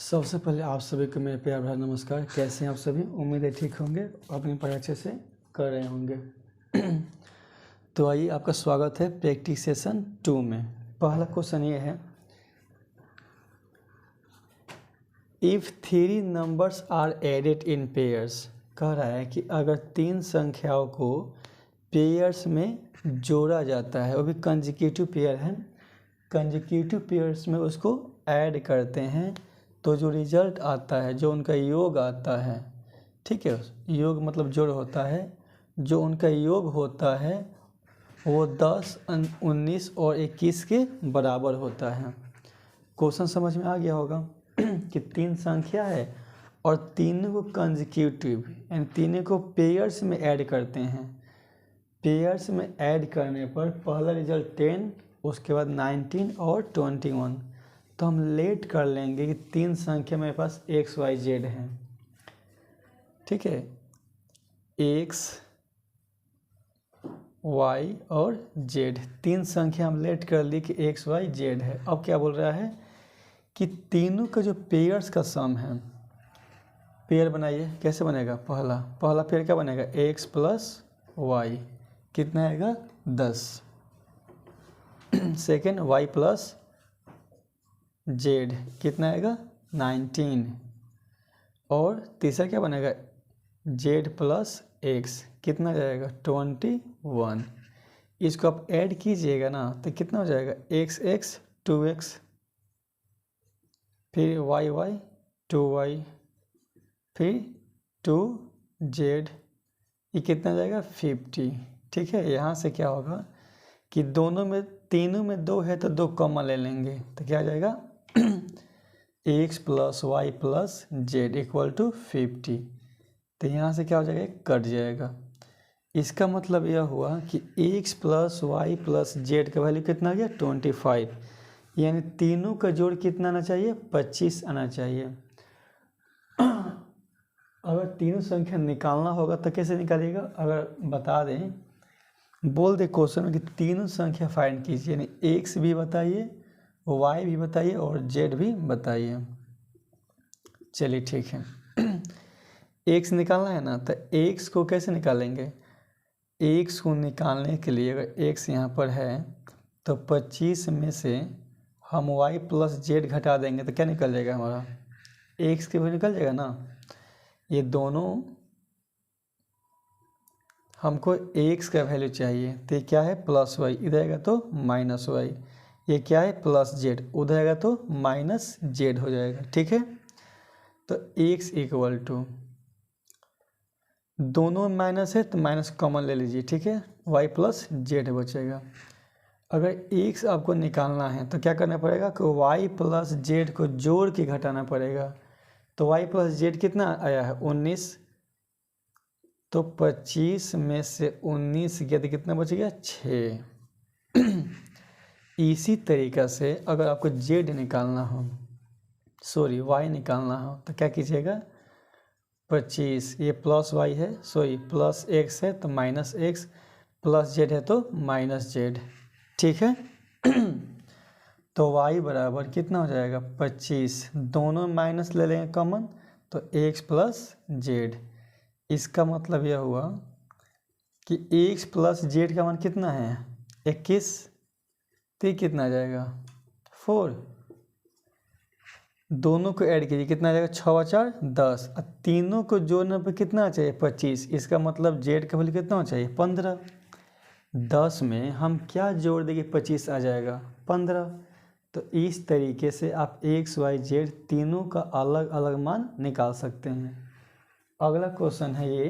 सबसे पहले आप सभी को मेरे प्यार भरा नमस्कार। कैसे हैं आप सभी? उम्मीद है ठीक होंगे, अपनी पढ़ाई अच्छे से कर रहे होंगे। तो आइए, आपका स्वागत है प्रैक्टिस सेशन 2 में। पहला क्वेश्चन ये है, if 3 numbers are added in pairs. कह रहा है कि अगर 3 संख्याओं को पेयर्स में जोड़ा जाता है, वो भी कंजिक्यूटिव पेयर है, कंजिक्यूटिव पेयर्स में उसको ऐड करते हैं तो जो रिजल्ट आता है, जो उनका योग आता है, ठीक है, योग मतलब जोड़ होता है, जो उनका योग होता है वो 10, 19 और 21 के बराबर होता है। क्वेश्चन समझ में आ गया होगा कि 3 संख्या है और तीनों को कंजिक्यूटिव यानी तीनों को पेयर्स में ऐड करते हैं। पेयर्स में ऐड करने पर पहला रिजल्ट 10, उसके बाद 19 और 21। तो हम लेट कर लेंगे कि 3 संख्या मेरे पास x, y, z है, ठीक है, x, y और z 3 संख्या हम लेट कर ली कि x, y, z है। अब क्या बोल रहा है कि तीनों का जो पेयर्स का सम है, पेयर बनाइए। कैसे बनेगा? पहला पेयर क्या बनेगा? x प्लस y, कितना आएगा? 10। सेकेंड y प्लस z, कितना आएगा? 19। और तीसरा क्या बनेगा? z प्लस x, कितना जाएगा? 21। इसको आप ऐड कीजिएगा ना तो कितना हो जाएगा? x 2x, फिर y 2y, फिर 2z, ये कितना जाएगा? 50। ठीक है, यहाँ से क्या होगा कि तीनों में 2 है तो 2 कॉमन ले लेंगे तो क्या आ जाएगा? x plus Y plus Z equal to 50। तो यहाँ से क्या हो जाएगा? कट जाएगा। इसका मतलब यह हुआ कि x plus Y plus Z का वैल्यू कितना आ गया? 25। यानी तीनों का जोड़ कितना आना चाहिए? 25 आना चाहिए। अगर तीनों संख्या निकालना होगा तो कैसे निकालिएगा? अगर बता दें, बोल दे क्वेश्चन में कि तीनों संख्या फाइंड कीजिए, यानी x भी बताइए, y भी बताइए और z भी बताइए। चलिए ठीक है। x निकालना है ना, तो x को कैसे निकालेंगे? x को निकालने के लिए अगर x यहाँ पर है तो 25 में से हम y प्लस z घटा देंगे तो क्या निकल जाएगा हमारा? x के भी निकल जाएगा ना। ये दोनों हमको x का वैल्यू चाहिए, तो ये क्या है? प्लस y, इधर आएगा तो माइनस y। ये क्या है? प्लस z, उधर आएगा तो माइनस z हो जाएगा। ठीक है, तो x इक्वल टू, दोनों माइनस है तो माइनस कॉमन ले लीजिए, ठीक है, y प्लस z बचेगा। अगर x आपको निकालना है तो क्या करना पड़ेगा कि y प्लस z को जोड़ के घटाना पड़ेगा। तो y प्लस z कितना आया है? 19। तो 25 में से 19 गया तो कितना बच गया? 6। इसी तरीक़ा से अगर आपको z निकालना हो, सॉरी y निकालना हो, तो क्या कीजिएगा? 25, ये प्लस y है, सॉरी प्लस x है तो माइनस x, प्लस z है तो माइनस z। ठीक है। तो y बराबर कितना हो जाएगा? 25, दोनों माइनस ले लेंगे कॉमन तो x प्लस z। इसका मतलब यह हुआ कि x प्लस z का मान कितना है? 21। तो ये कितना आ जाएगा? 4। दोनों को ऐड कीजिए, कितना आ जाएगा? 6 4 10। और तीनों को जोड़ने पर कितना चाहिए? 25। इसका मतलब z का वैल्यू कितना चाहिए? 15। 10 में हम क्या जोड़ देंगे? 25 आ जाएगा 15। तो इस तरीके से आप x, y, z तीनों का अलग अलग मान निकाल सकते हैं। अगला क्वेश्चन है ये,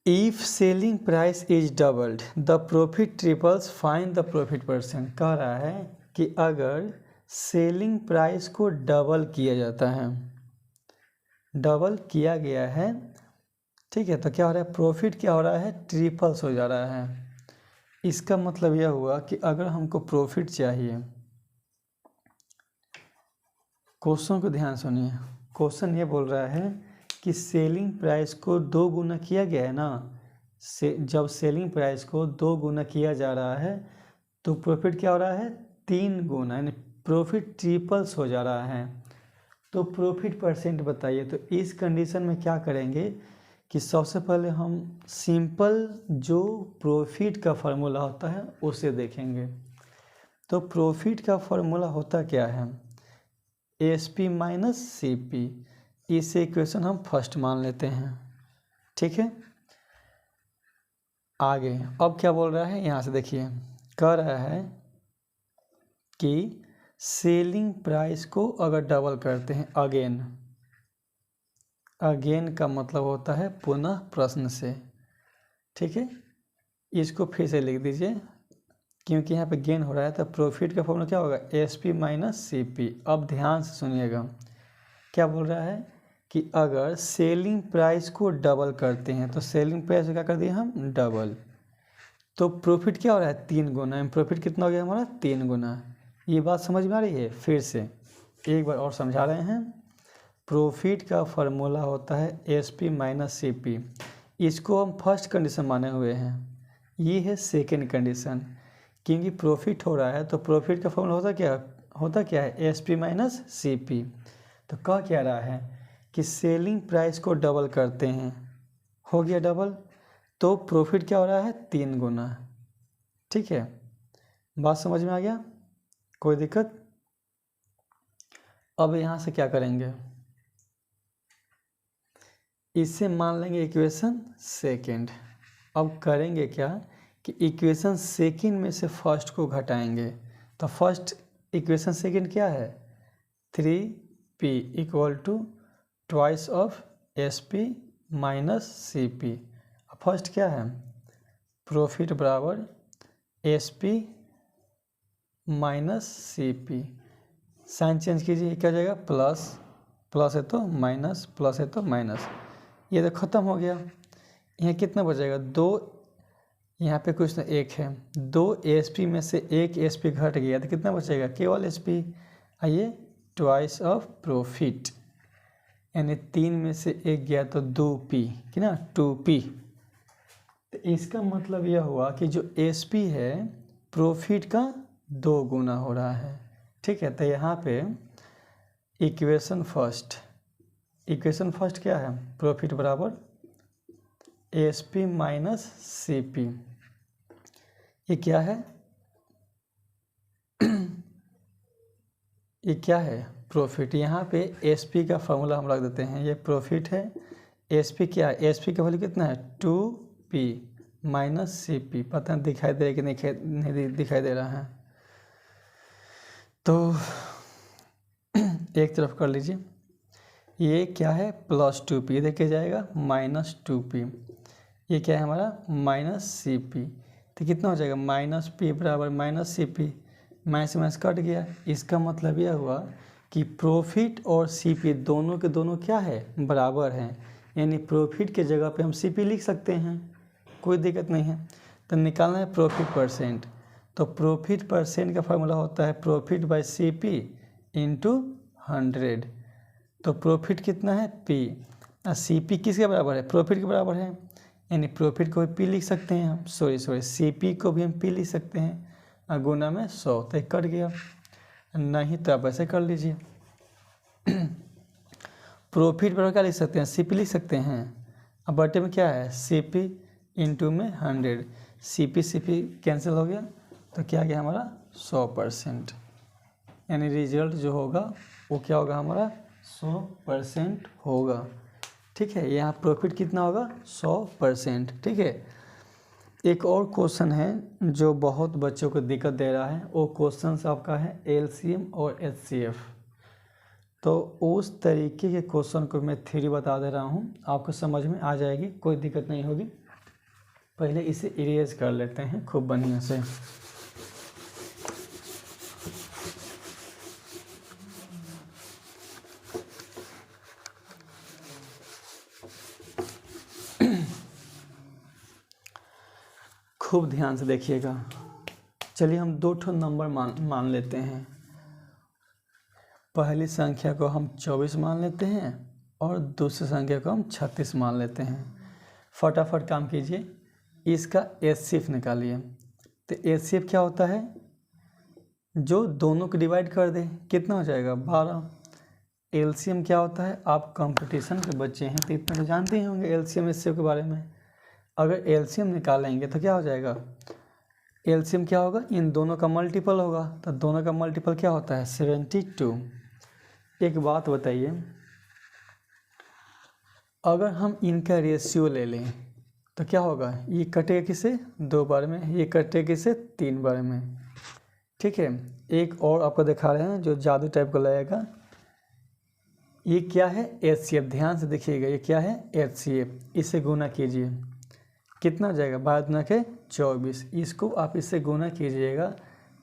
if selling price is doubled the profit triples, find the profit percent. कह रहा है कि अगर सेलिंग प्राइस को डबल किया जाता है, डबल किया गया है, ठीक है, तो क्या हो रहा है? प्रॉफिट क्या हो रहा है? ट्रिपल्स हो जा रहा है। इसका मतलब यह हुआ कि अगर हमको प्रॉफिट चाहिए, क्वेश्चन को ध्यान सुनिए। क्वेश्चन ये बोल रहा है कि सेलिंग प्राइस को 2 गुना किया गया है ना, जब सेलिंग प्राइस को 2 गुना किया जा रहा है तो प्रॉफिट क्या हो रहा है? 3 गुना, यानी प्रॉफिट ट्रिपल्स हो जा रहा है, तो प्रॉफिट परसेंट बताइए। तो इस कंडीशन में क्या करेंगे कि सबसे पहले हम सिंपल जो प्रॉफिट का फार्मूला होता है उसे देखेंगे। तो प्रॉफिट का फार्मूला होता क्या है, एसपी माइनस सीपी। इस इक्वेशन हम फर्स्ट मान लेते हैं, ठीक है। आगे अब क्या बोल रहा है, यहाँ से देखिए, कह रहा है कि सेलिंग प्राइस को अगर डबल करते हैं, अगेन का मतलब होता है पुनः प्रश्न से, ठीक है। इसको फिर से लिख दीजिए, क्योंकि यहाँ पे गेन हो रहा है, तो प्रॉफिट का फॉर्मूला क्या होगा, S P minus C P. अब ध्यान से सुनिएगा, क्या बोल रहा है कि अगर सेलिंग प्राइस को डबल करते हैं, तो सेलिंग प्राइस को क्या कर दिए हम, डबल, तो प्रॉफिट क्या हो रहा है, 3 गुना। प्रॉफिट कितना हो गया हमारा, 3 गुना। ये बात समझ में आ रही है, फिर से एक बार और समझा रहे हैं। प्रॉफिट का फार्मूला होता है S P minus C P. इसको हम फर्स्ट कंडीशन माने हुए हैं, ये है सेकेंड कंडीशन। क्योंकि प्रॉफिट हो रहा है तो प्रॉफिट का फॉर्मूला होता क्या है, S P minus C P. तो कह क्या रहा है कि सेलिंग प्राइस को डबल करते हैं, हो गया डबल, तो प्रॉफिट क्या हो रहा है, 3 गुना, ठीक है। बात समझ में आ गया, कोई दिक्कत। अब यहाँ से क्या करेंगे, इसे मान लेंगे इक्वेशन सेकेंड। अब करेंगे क्या कि इक्वेशन सेकेंड में से फर्स्ट को घटाएंगे। तो फर्स्ट इक्वेशन सेकेंड क्या है, 3p equal to twice of S P minus C P. First क्या है, प्रॉफिट बराबर S P minus C P. Sign change कीजिए, क्या जाएगा, प्लस, प्लस है तो माइनस, प्लस है तो माइनस। ये तो ख़त्म हो गया। यहाँ कितना बचेगा, 2, यहाँ पे कुछ ना 1 है, 2 एस पी में से 1 एस पी घट गया, तो कितना बचेगा, केवल एस पी। आइए, ट्वाइस ऑफ प्रॉफिट, यानी 3 में से 1 गया तो 2p, कि ना, 2p। तो इसका मतलब यह हुआ कि जो एस पी है प्रॉफिट का 2 गुना हो रहा है, ठीक है। तो यहाँ पे इक्वेशन फर्स्ट क्या है, प्रॉफिट बराबर S P minus C P. ये क्या है, ये क्या है, प्रॉफिट। यहाँ पे एस पी का फॉर्मूला हम रख देते हैं, ये प्रॉफिट है। एस पी क्या है, एस पी का वैल्यू कितना है, 2p माइनस सी पी। पता नहीं दिखाई दे कि नहीं दिखाई दे रहा है, तो एक तरफ कर लीजिए। ये क्या है, प्लस 2p, इधर क्या जाएगा, माइनस 2p। ये क्या है हमारा, माइनस सी पी। तो कितना हो जाएगा, माइनस पी बराबर minus C P, minus minus cut गया। इसका मतलब यह हुआ कि प्रॉफिट और सी पी दोनों के दोनों क्या है, बराबर हैं। यानी प्रॉफिट के जगह पे हम सी पी लिख सकते हैं, कोई दिक्कत नहीं है। तो निकालना है प्रॉफिट परसेंट। तो प्रॉफिट परसेंट का फार्मूला होता है profit by C P into 100। तो प्रॉफिट कितना है, पी, और सी पी किसके बराबर है, प्रॉफिट के बराबर है। यानी प्रॉफिट को भी पी लिख सकते हैं हम, सॉरी सी पी को भी हम पी लिख सकते हैं, और गुना में 100, तो कट गया। नहीं तो आप ऐसे कर लीजिए, प्रॉफिट बराबर क्या लिख सकते हैं, सी पी लिख सकते हैं। अब बटे में क्या है, सी पी इंटू में 100, सी पी कैंसिल हो गया, तो क्या गया हमारा 100%। यानी रिजल्ट जो होगा वो क्या होगा हमारा, 100% होगा, ठीक है। यहाँ प्रॉफिट कितना होगा, 100%, ठीक है। एक और क्वेश्चन है जो बहुत बच्चों को दिक्कत दे रहा है, वो क्वेश्चन आपका है एलसीएम और एचसीएफ। तो उस तरीके के क्वेश्चन को मैं थ्योरी बता दे रहा हूँ, आपको समझ में आ जाएगी, कोई दिक्कत नहीं होगी। पहले इसे इरेज कर लेते हैं खूब बढ़िया से। खूब ध्यान से देखिएगा। चलिए हम 2 नंबर मान लेते हैं। पहली संख्या को हम 24 मान लेते हैं और दूसरी संख्या को हम 36 मान लेते हैं। फटाफट काम कीजिए, इसका एचसीएफ निकालिए। तो एचसीएफ क्या होता है, जो दोनों को डिवाइड कर दे, कितना हो जाएगा 12। एलसीएम क्या होता है, आप कंपटीशन के बच्चे हैं तो इतना तो जानते ही होंगे एलसीएम एचसीएफ के बारे में। अगर एलसीएम निकालेंगे तो क्या हो जाएगा, एलसीएम क्या होगा, इन दोनों का मल्टीपल होगा, तो दोनों का मल्टीपल क्या होता है 72। एक बात बताइए, अगर हम इनका रेशियो ले लें तो क्या होगा, ये कटेगा किससे 2 बार में, ये कटेगा किससे 3 बार में। ठीक है, एक और आपको दिखा रहे हैं जो जादू टाइप का लगेगा। ये क्या है एचसीएफ, ध्यान से देखिएगा, ये क्या है एचसीएफ। इसे गुना कीजिए, कितना हो जाएगा 12 गुना के 24। इसको आप इससे गुना कीजिएगा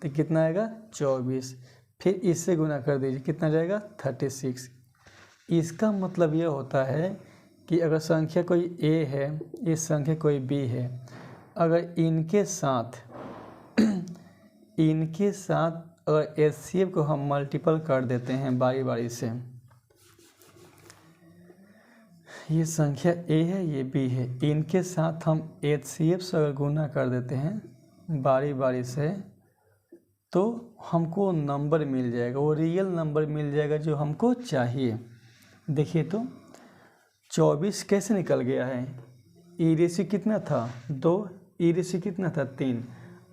तो कितना आएगा 24, फिर इससे गुना कर दीजिए, कितना जाएगा 36। इसका मतलब ये होता है कि अगर संख्या कोई ए है, इस संख्या कोई बी है, अगर इनके साथ अगर एचसीएफ को हम मल्टीपल कर देते हैं बारी बारी से, ये संख्या ए है, ये बी है, इनके साथ हम एचसीएफ से अगर गुना कर देते हैं बारी बारी से, तो हमको नंबर मिल जाएगा, वो रियल नंबर मिल जाएगा जो हमको चाहिए। देखिए तो 24 कैसे निकल गया है, ई रेशियो कितना था 2, ई रेशियो कितना था 3।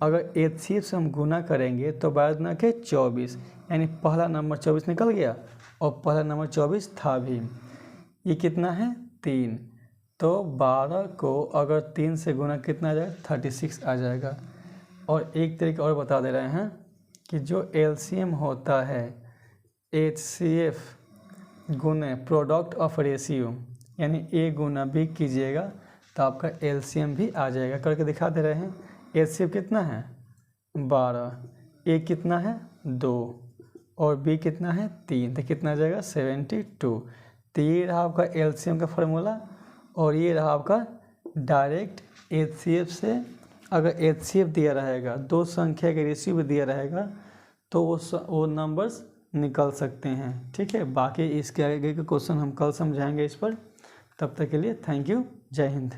अगर एचसीएफ से हम गुना करेंगे तो 12 गुना के 24, यानी पहला नंबर 24 निकल गया और पहला नंबर 24 था भी। ये कितना है 3, तो 12 को अगर 3 से गुना कितना आ जाएगा 36 आ जाएगा। और एक तरीका और बता दे रहे हैं कि जो एलसीएम होता है एचसीएफ गुने प्रोडक्ट ऑफ रेशियो, यानी ए गुना बी कीजिएगा तो आपका एलसीएम भी आ जाएगा। करके दिखा दे रहे हैं, एचसीएफ कितना है 12, ए कितना है 2 और बी कितना है 3, तो कितना आ जाएगा 72। तो ये रहा आपका एलसीएम का फार्मूला, और ये रहा आपका डायरेक्ट एचसीएफ से। अगर एचसीएफ दिया रहेगा, 2 संख्या के रेशियो भी दिया रहेगा, तो वो नंबर्स निकल सकते हैं। ठीक है, बाकी इसके आगे के क्वेश्चन हम कल समझाएंगे इस पर। तब तक के लिए थैंक यू, जय हिंद।